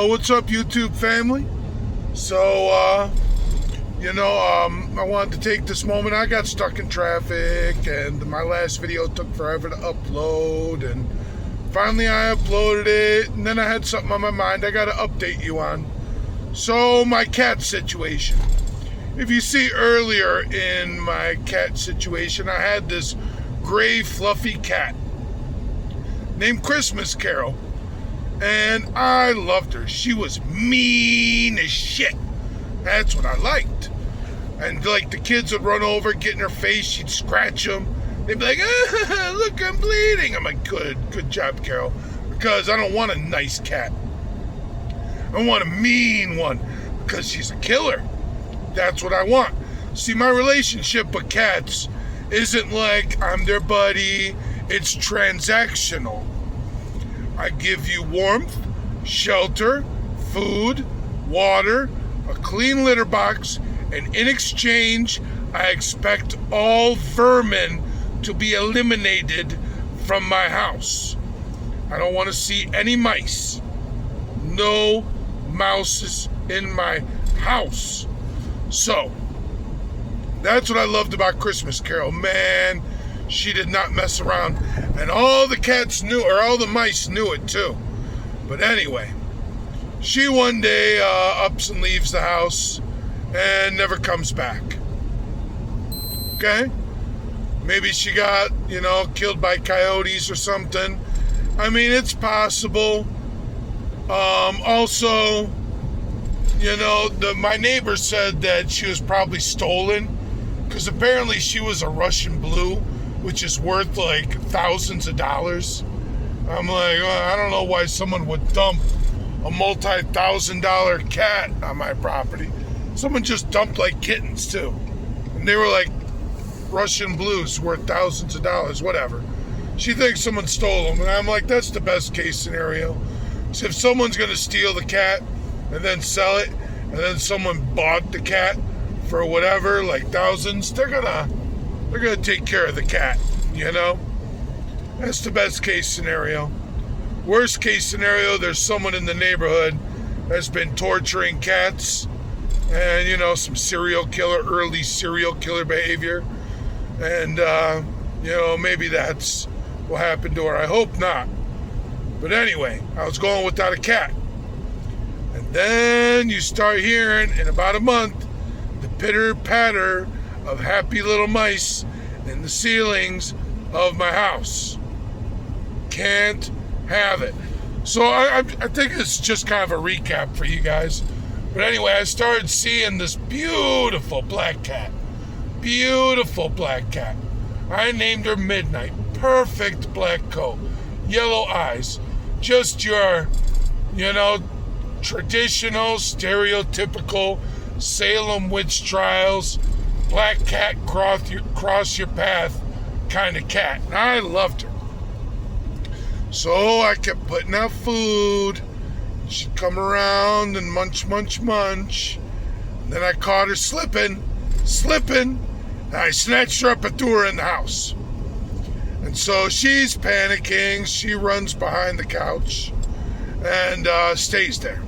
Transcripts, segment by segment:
What's up, YouTube family? I wanted to take this moment. I got stuck in traffic, and my last video took forever to upload, and finally I uploaded it, and then I had something on my mind I got to update you on. So, my cat situation. If you see earlier in my cat situation, I had this gray, fluffy cat named Christmas Carol. And I loved her. She was mean as shit. That's what I liked. And like the kids would run over, get in her face, she'd scratch them. They'd be like, look, I'm bleeding. I'm like, good job, Carol. Because I don't want a nice cat. I want a mean one. Because she's a killer. That's what I want. See, my relationship with cats isn't like I'm their buddy. It's transactional. I give you warmth, shelter, food, water, a clean litter box, and in exchange, I expect all vermin to be eliminated from my house. I don't want to see any mice. No mouses in my house. So, that's what I loved about Christmas Carol. Man, she did not mess around. And all the cats knew, or all the mice knew it too. But anyway, she one day ups and leaves the house and never comes back. Okay? Maybe she got, killed by coyotes or something. I mean, it's possible. Also, my neighbor said that she was probably stolen because apparently she was a Russian blue, which is worth like thousands of dollars. I'm like, I don't know why someone would dump a multi-$1,000 cat on my property. Someone just dumped like kittens too. And they were like Russian blues worth thousands of dollars, whatever. She thinks someone stole them. And I'm like, that's the best case scenario. So if someone's going to steal the cat and then sell it, and then someone bought the cat for whatever, like thousands, they're gonna take care of the cat, That's the best case scenario. Worst case scenario, there's someone in the neighborhood that's been torturing cats and, some early serial killer behavior. And, maybe that's what happened to her. I hope not. But anyway, I was going without a cat. And then you start hearing, in about a month, the pitter-patter of happy little mice in the ceilings of my house. Can't have it. So I think it's just kind of a recap for you guys. But anyway, I started seeing this beautiful black cat. Beautiful black cat. I named her Midnight. Perfect black coat. Yellow eyes. Just your, traditional, stereotypical Salem witch trials, black cat cross your path kind of cat. And I loved her. So I kept putting out food. She'd come around and munch. And then I caught her slipping. And I snatched her up and threw her in the house. And so she's panicking. She runs behind the couch and stays there.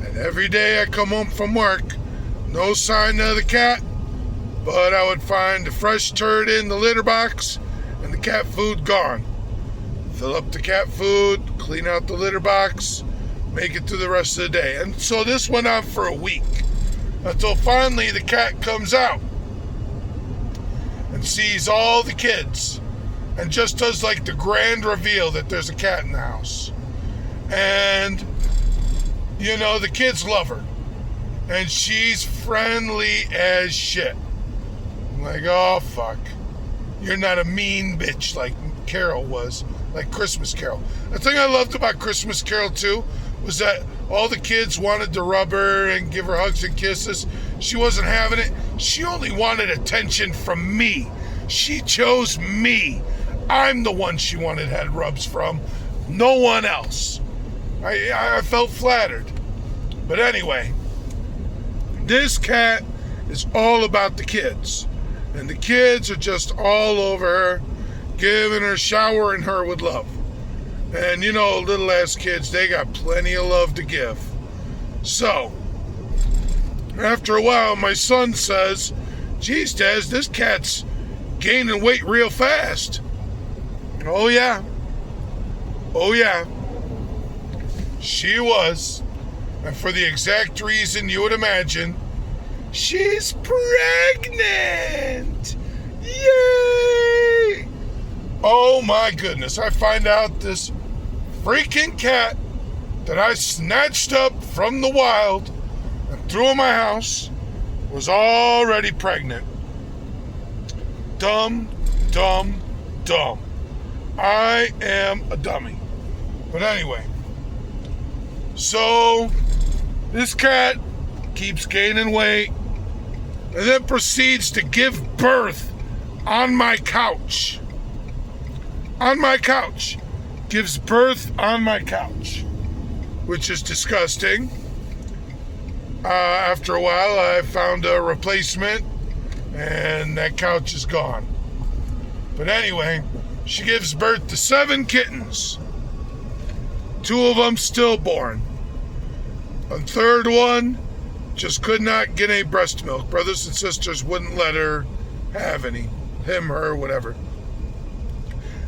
And every day I come home from work, no sign of the cat, but I would find a fresh turd in the litter box and the cat food gone. Fill up the cat food, clean out the litter box, make it through the rest of the day. And so this went on for a week until finally the cat comes out and sees all the kids and just does like the grand reveal that there's a cat in the house. And, the kids love her. And she's friendly as shit. I'm like, oh, fuck. You're not a mean bitch like Carol was, like Christmas Carol. The thing I loved about Christmas Carol, too, was that all the kids wanted to rub her and give her hugs and kisses. She wasn't having it. She only wanted attention from me. She chose me. I'm the one she wanted head rubs from. No one else. I felt flattered. But anyway, this cat is all about the kids. And the kids are just all over her, giving her, showering her with love. And you know, little ass kids, they got plenty of love to give. So, after a while, my son says, "Geez, Dad, this cat's gaining weight real fast." Oh yeah. Oh yeah. She was. And for the exact reason you would imagine, she's pregnant. Yay! Oh my goodness. I find out this freaking cat that I snatched up from the wild and threw in my house was already pregnant. Dumb, dumb, dumb. I am a dummy. But anyway, so this cat keeps gaining weight and then proceeds to give birth on my couch. On my couch. Gives birth on my couch, which is disgusting. After a while, I found a replacement, and that couch is gone. But anyway, she gives birth to 7 kittens. 2 of them stillborn. A third one just could not get any breast milk. Brothers and sisters wouldn't let her have any. Him, her, whatever.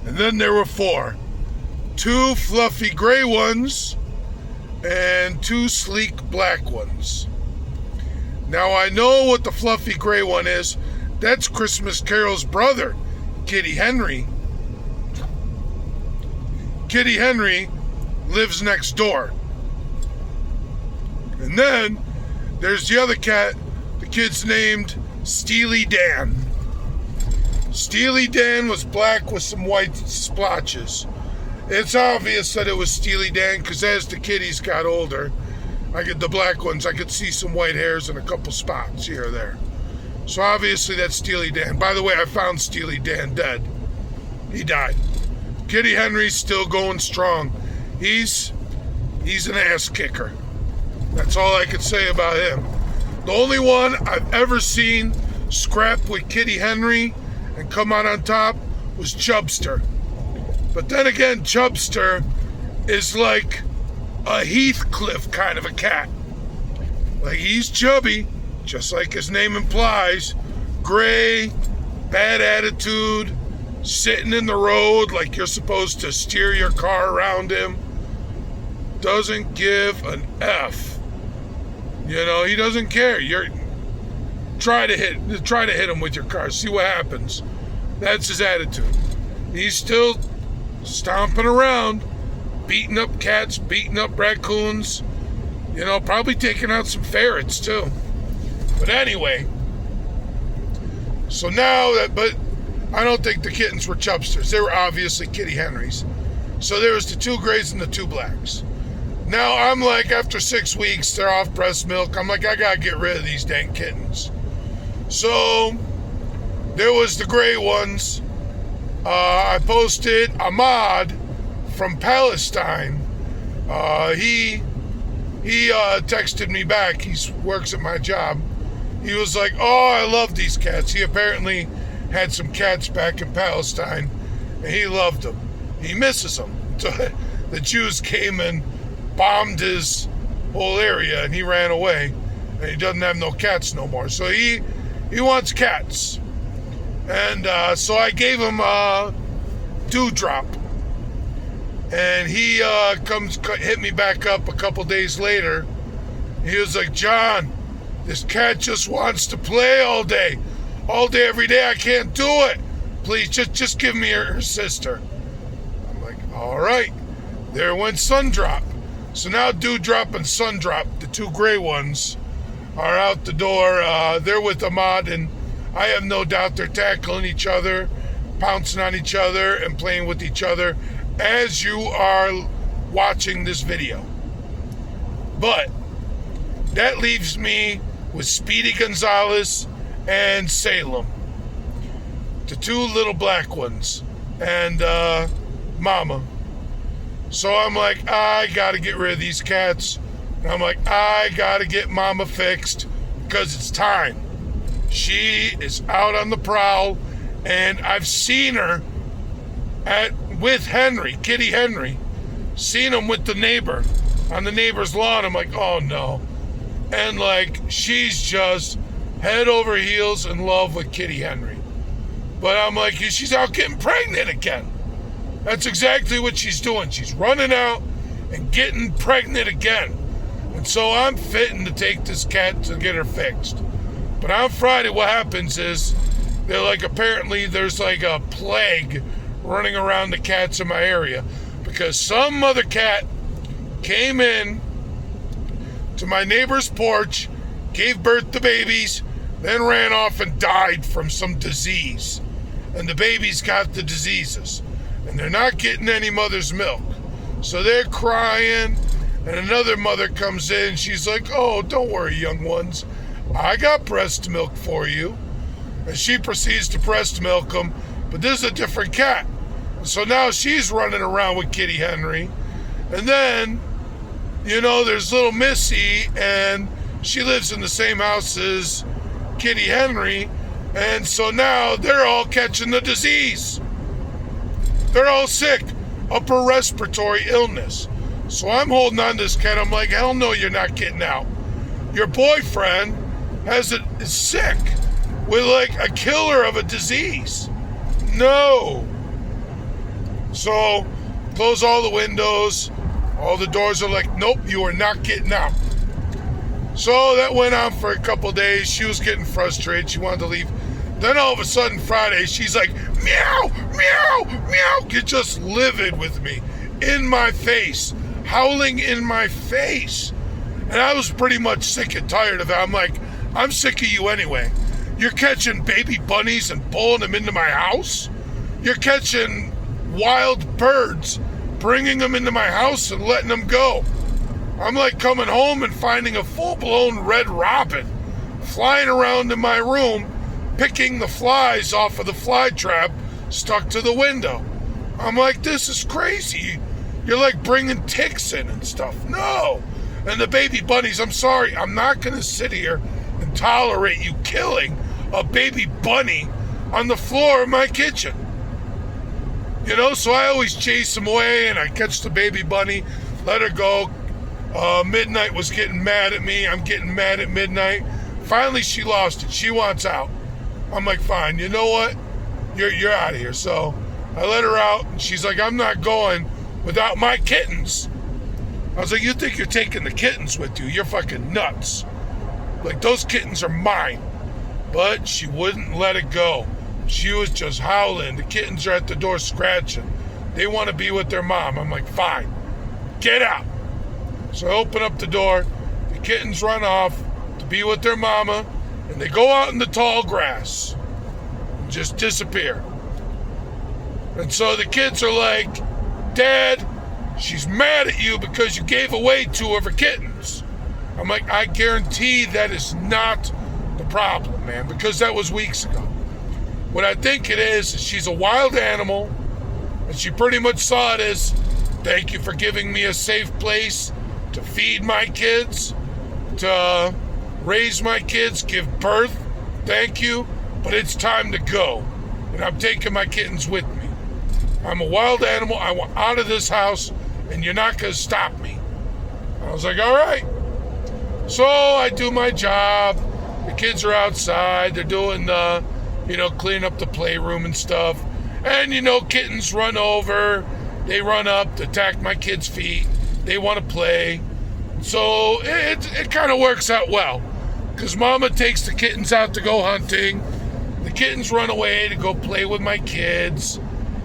And then there were 4. 2 fluffy gray ones and 2 sleek black ones. Now I know what the fluffy gray one is. That's Christmas Carol's brother, Kitty Henry. Kitty Henry lives next door. And then there's the other cat. The kid's named Steely Dan. Steely Dan was black with some white splotches. It's obvious that it was Steely Dan because as the kitties got older, the black ones, I could see some white hairs and a couple spots here or there. So obviously that's Steely Dan. By the way, I found Steely Dan dead. He died. Kitty Henry's still going strong. He's an ass kicker. That's all I could say about him. The only one I've ever seen scrap with Kitty Henry and come out on top was Chubster. But then again, Chubster is like a Heathcliff kind of a cat. Like he's chubby, just like his name implies. Gray, bad attitude, sitting in the road like you're supposed to steer your car around him. Doesn't give an F. You know, he doesn't care. Try to hit him with your car. See what happens. That's his attitude. He's still stomping around, beating up cats, beating up raccoons, you know, probably taking out some ferrets too. But anyway, so but I don't think the kittens were Chubsters. They were obviously Kitty Henrys. So there was the 2 grays and the 2 blacks. Now I'm like, after 6 weeks, they're off breast milk. I'm like, I gotta get rid of these dang kittens. So there was the gray ones. I posted Ahmad from Palestine. He texted me back. He works at my job. He was like, "Oh, I love these cats." He apparently had some cats back in Palestine, and he loved them. He misses them. So the Jews came and bombed his whole area, and he ran away, and he doesn't have no cats no more. So he wants cats. And so I gave him a Dewdrop. And he hit me back up a couple days later. He was like, "John, this cat just wants to play all day, every day. I can't do it. Please, just give me her sister." I'm like, all right. There went Sundrop. So now Dewdrop and Sundrop, the 2 gray ones, are out the door. They're with Ahmad, and I have no doubt they're tackling each other, pouncing on each other, and playing with each other as you are watching this video. But that leaves me with Speedy Gonzalez and Salem, the 2 little black ones, and Mama. So I'm like, I gotta get rid of these cats. And I'm like, I gotta get Mama fixed because it's time. She is out on the prowl, and I've seen her with Henry, Kitty Henry, seen them with the neighbor on the neighbor's lawn. I'm like, oh no. And like, she's just head over heels in love with Kitty Henry. But I'm like, she's out getting pregnant again. That's exactly what she's doing. She's running out and getting pregnant again. And so I'm fitting to take this cat to get her fixed. But on Friday, what happens is, they're like, apparently there's like a plague running around the cats in my area. Because some mother cat came in to my neighbor's porch, gave birth to babies, then ran off and died from some disease. And the babies got the diseases. And they're not getting any mother's milk. So they're crying, and another mother comes in. She's like, oh, don't worry, young ones. I got breast milk for you. And she proceeds to breast milk them, but this is a different cat. So now she's running around with Kitty Henry. And then, there's little Missy, and she lives in the same house as Kitty Henry. And so now they're all catching the disease. They're all sick. Upper respiratory illness. So I'm holding on to this cat. I'm like, hell no, you're not getting out. Your boyfriend is sick with like a killer of a disease. No. So close all the windows. All the doors are like, nope, you are not getting out. So that went on for a couple days. She was getting frustrated. She wanted to leave. Then all of a sudden Friday, she's like, meow, meow, meow. You're just livid with me. In my face. Howling in my face. And I was pretty much sick and tired of it. I'm like, I'm sick of you anyway. You're catching baby bunnies and pulling them into my house. You're catching wild birds, bringing them into my house and letting them go. I'm like coming home and finding a full-blown red robin flying around in my room, picking the flies off of the fly trap stuck to the window. I'm like, this is crazy. You're like bringing ticks in and stuff. No. And the baby bunnies, I'm sorry, I'm not going to sit here and tolerate you killing a baby bunny on the floor of my kitchen. So I always chase them away, and I catch the baby bunny, let her go. Midnight was getting mad at me. I'm getting mad at Midnight. Finally, she lost it. She wants out. I'm like, fine, you know what? You're out of here. So I let her out, and she's like, I'm not going without my kittens. I was like, you think you're taking the kittens with you? You're fucking nuts. Like, those kittens are mine. But she wouldn't let it go. She was just howling. The kittens are at the door scratching. They want to be with their mom. I'm like, fine, get out. So I open up the door. The kittens run off to be with their mama, and they go out in the tall grass and just disappear. And so the kids are like, Dad, she's mad at you because you gave away 2 of her kittens. I'm like, I guarantee that is not the problem, man, because that was weeks ago. What I think it is she's a wild animal, and she pretty much saw it as, thank you for giving me a safe place to feed my kids, to raise my kids, give birth. Thank you, but it's time to go. And I'm taking my kittens with me. I'm a wild animal. I want out of this house, and you're not going to stop me. I was like, all right. So I do my job. The kids are outside. They're doing the, clean up the playroom and stuff. And, kittens run over. They run up to attack my kids' feet. They want to play. So it kind of works out well. Because Mama takes the kittens out to go hunting. The kittens run away to go play with my kids.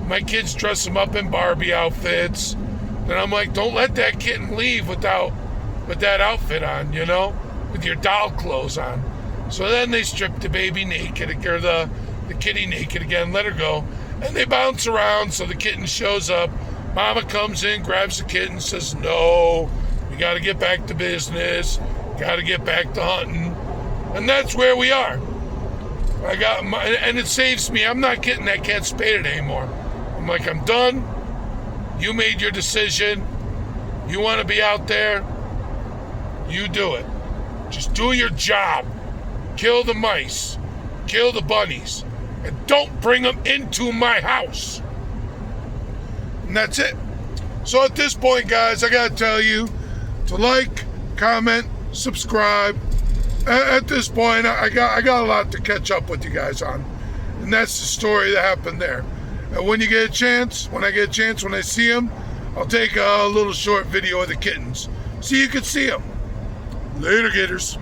My kids dress them up in Barbie outfits. And I'm like, don't let that kitten leave with that outfit on, with your doll clothes on. So then they strip the baby naked, or the kitty naked again, let her go. And they bounce around, so the kitten shows up. Mama comes in, grabs the kitten, says, no, you got to get back to business. Got to get back to hunting. And that's where we are. And it saves me. I'm not getting that cat spaded anymore. I'm like, I'm done. You made your decision. You want to be out there? You do it. Just do your job. Kill the mice. Kill the bunnies. And don't bring them into my house. And that's it. So at this point, guys, I got to tell you to like, comment, subscribe. At this point, I got a lot to catch up with you guys on. And that's the story that happened there. And when I get a chance, when I see them, I'll take a little short video of the kittens so you can see them. Later, Gators.